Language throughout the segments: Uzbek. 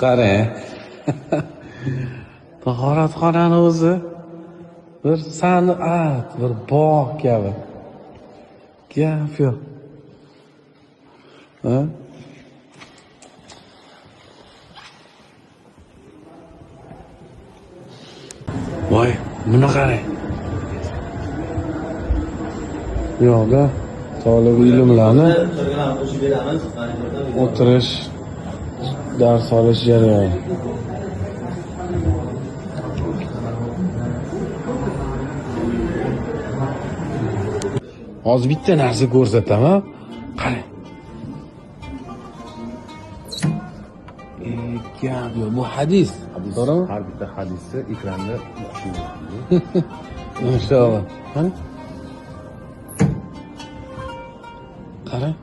qarang. Tahoratxonani o'zi bir san'at, bir bog' kabi. Gap yo'q. Ha? Voy, buni qarang. Bu yoqda tolib ilmlarni o'tirish, dars olish jarayoni. Hozir bitta narsa ko'rsataman. Qarang. Gap yo'q, bu hadis. To'g'rimi? Har bitta hadisni ekranda o'qish Inshaalloh. Qani? Qarang.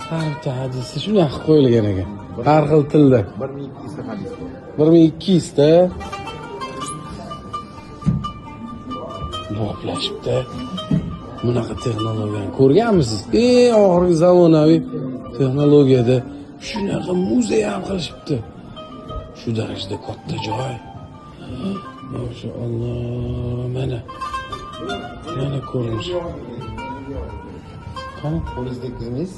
Har bitta hadisda shunday qilib qo'yilgan ekan. Har xil tilda. 1200 ta hadis bor. 1200 ta bloklashibdi. Bunaqa texnologiyani ko'rganmisiz? Eng oxirgi zamonaviy texnologiyada shunaqa muzey ham qilishibdi. Shu darajada katta joy. Maşallah. Mana ko'rinish. Qani? Qo'lingizda kizmiz.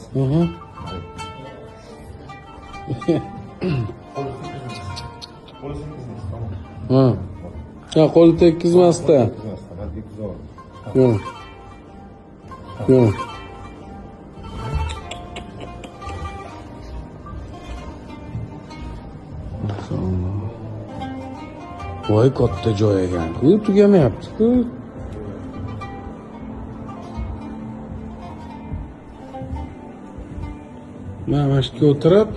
Ha. Ya qo'li tekkizmasda. Yo'q. Yo'q. Voy katta joy ekan-ku, tugamayapti-ku. Mana shu yerga o'tirib,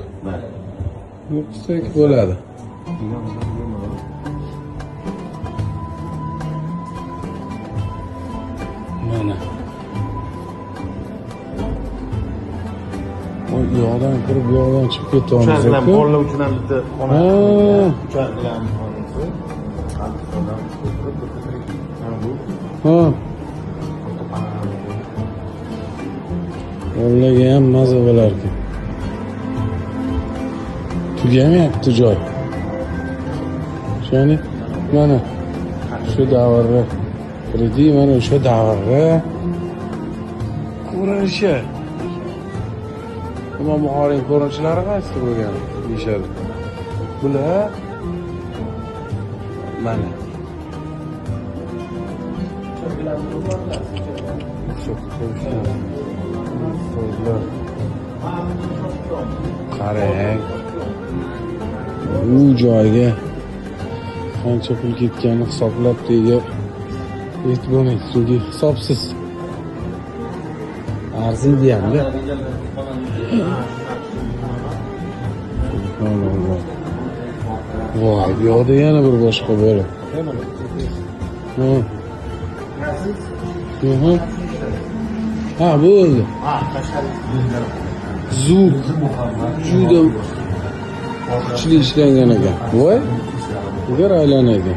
o'qisak bo'ladi. Mana. Bu yo'qdan kirib, yo'qdan chiqib ketamiz. Ular bilan bolalar uchun ham bitta xona. Ular bilan Ha. Bolalarga ham maza bo'lardi. Tugamayapti joy. Shani mana shu davrda kredit mana o'sha davrda ko'rinishi. Imom Buxoriy ko'rinishlari qaysi bo'lgan deyishadi. Bular mana qarang, bu joyga qancha pul ketganini hisoblab deyga yetib bo'lmaydi, chunki hisobsiz arziydi hamda. Voy, bu yoqda yana bir boshqa bo'lib. Ha, bo'ldi. Zuk juda kuchli ishlangan ekan. Voy, agar aylanadi.